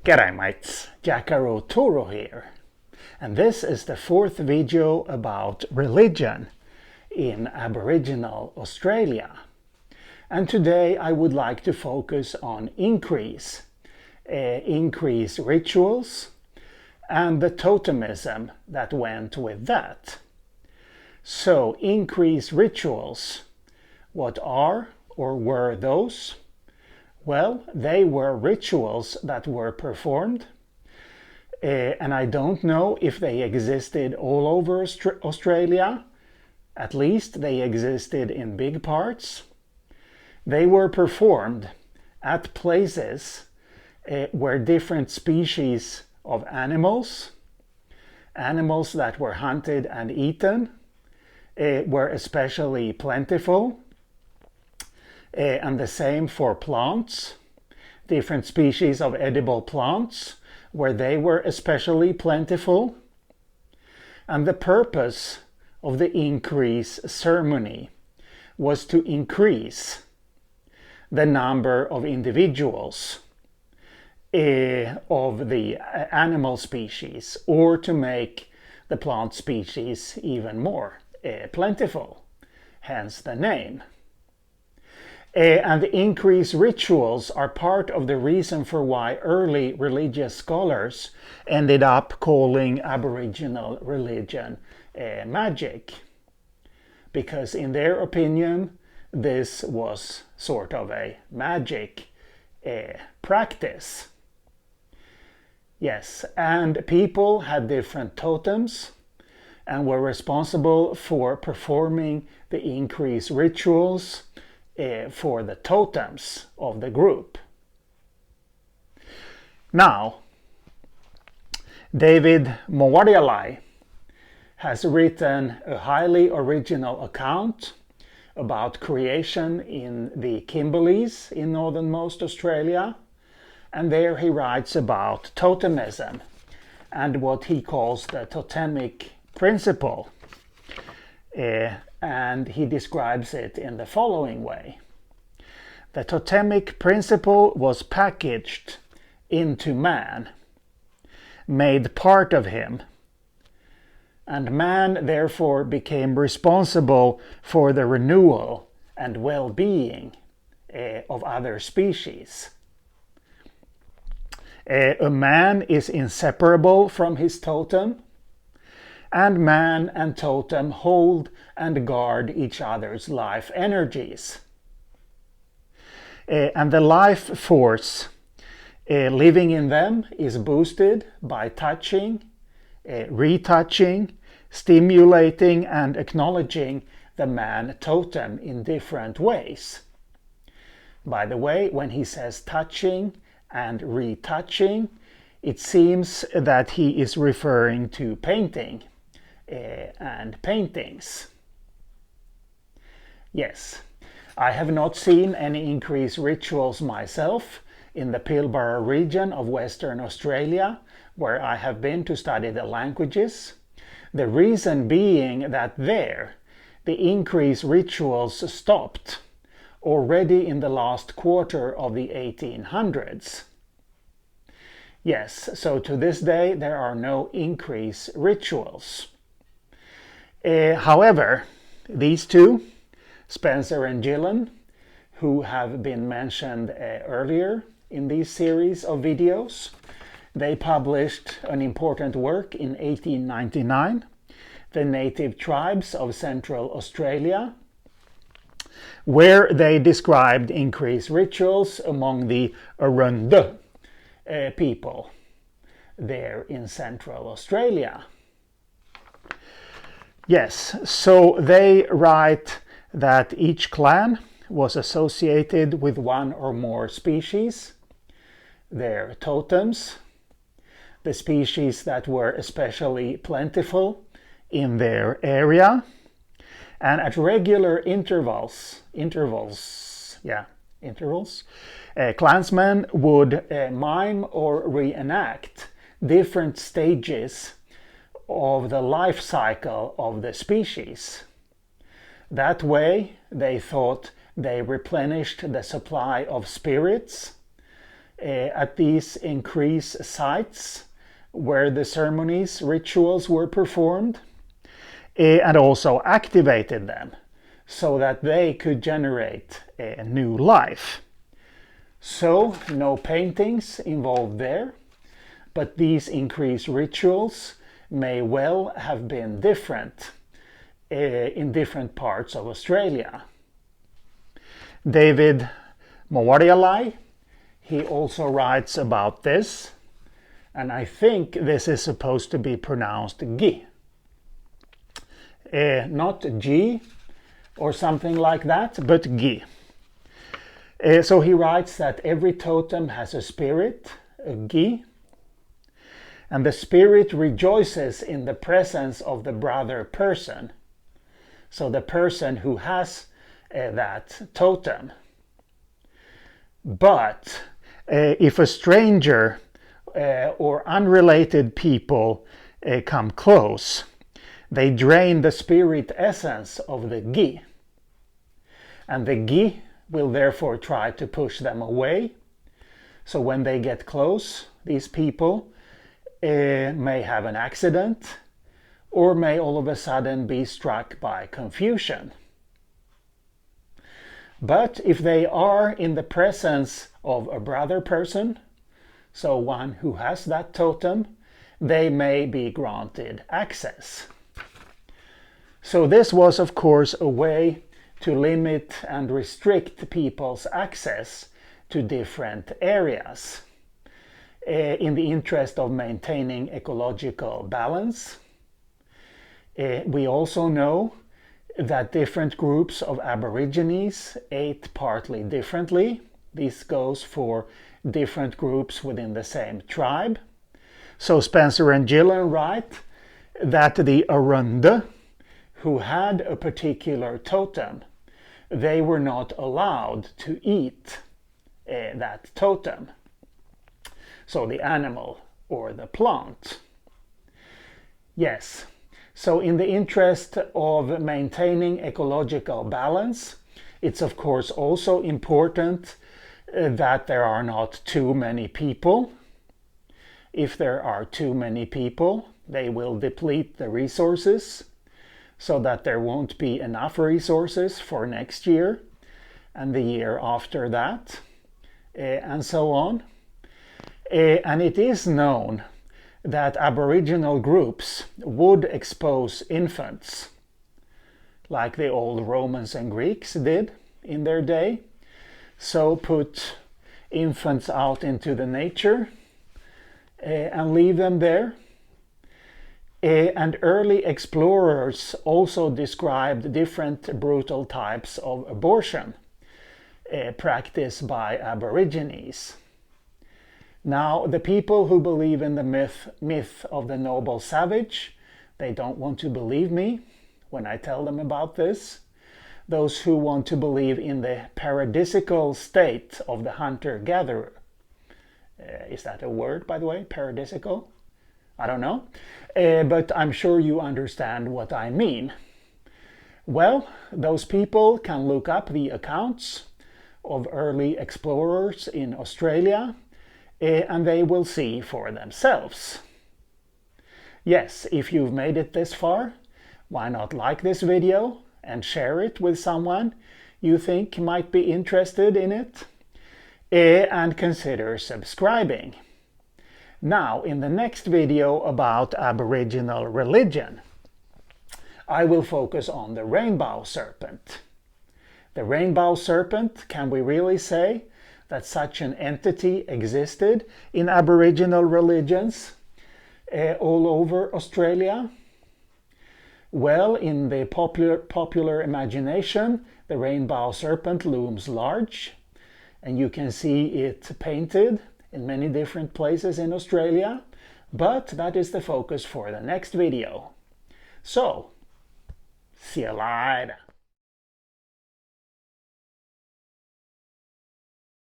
G'day mates, Jacaro Toro here, and this is the fourth video about religion in Aboriginal Australia. And today I would like to focus on increase rituals and the totemism that went with that. So increase rituals, what are or were those? Well, they were rituals that were performed, and I don't know if they existed all over Australia. At least they existed in big parts. They were performed at places where different species of animals that were hunted and eaten, were especially plentiful. And the same for plants, different species of edible plants, where they were especially plentiful. And the purpose of the increase ceremony was to increase the number of individuals of the animal species, or to make the plant species even more plentiful, hence the name. And the increase rituals are part of the reason for why early religious scholars ended up calling Aboriginal religion magic. Because in their opinion, this was sort of a magic practice. Yes, and people had different totems and were responsible for performing the increase rituals for the totems of the group. Now, David Mowaljarlai has written a highly original account about creation in the Kimberleys in northernmost Australia, and there he writes about totemism and what he calls the totemic principle. And he describes it in the following way. The totemic principle was packaged into man, made part of him, and man therefore became responsible for the renewal and well-being of other species. A man is inseparable from his totem, and man and totem hold and guard each other's life energies. And the life force living in them is boosted by touching, retouching, stimulating and acknowledging the man totem in different ways. By the way, when he says touching and retouching, it seems that he is referring to painting and paintings. Yes, I have not seen any increase rituals myself in the Pilbara region of Western Australia, where I have been to study the languages. The reason being that there, the increase rituals stopped already in the last quarter of the 1800s. Yes, so to this day there are no increase rituals. However, these two, Spencer and Gillen, who have been mentioned earlier in this series of videos, they published an important work in 1899, The Native Tribes of Central Australia, where they described increase rituals among the Aranda people there in Central Australia. Yes, so they write that each clan was associated with one or more species, their totems, the species that were especially plentiful in their area, and at regular intervals, clansmen would mime or reenact different stages of the life cycle of the species. That way, they thought they replenished the supply of spirits at these increased sites where the ceremonies, rituals were performed, and also activated them so that they could generate a new life. So no paintings involved there, but these increased rituals may well have been different in different parts of Australia. David Mowaljarlai, he also writes about this, and I think this is supposed to be pronounced Gi. Not G or something like that, but Gi. So he writes that every totem has a spirit, a Gi, and the spirit rejoices in the presence of the brother person. So the person who has that totem. But if a stranger or unrelated people come close, they drain the spirit essence of the Gi. And the Gi will therefore try to push them away. So when they get close, these people may have an accident or may all of a sudden be struck by confusion. But if they are in the presence of a brother person, so one who has that totem, they may be granted access. So this was, of course, a way to limit and restrict people's access to different areas in the interest of maintaining ecological balance. We also know that different groups of Aborigines ate partly differently. This goes for different groups within the same tribe. So Spencer and Gillen write that the Aranda, who had a particular totem, they were not allowed to eat that totem. So the animal or the plant. Yes, so in the interest of maintaining ecological balance, it's of course also important that there are not too many people. If there are too many people, they will deplete the resources so that there won't be enough resources for next year and the year after that, and so on. And it is known that Aboriginal groups would expose infants, like the old Romans and Greeks did in their day. So put infants out into the nature and leave them there. And early explorers also described different brutal types of abortion practiced by Aborigines. Now, the people who believe in the myth of the noble savage, they don't want to believe me when I tell them about this. Those who want to believe in the paradisical state of the hunter-gatherer. Is that a word, by the way? Paradisical? I don't know. But I'm sure you understand what I mean. Well, those people can look up the accounts of early explorers in Australia, and they will see for themselves. Yes, if you've made it this far, why not like this video and share it with someone you think might be interested in it, and consider subscribing. Now, in the next video about Aboriginal religion, I will focus on the rainbow serpent. The rainbow serpent, can we really say that such an entity existed in Aboriginal religions all over Australia? Well, in the popular imagination, the rainbow serpent looms large, and you can see it painted in many different places in Australia, but that is the focus for the next video. So, see you later.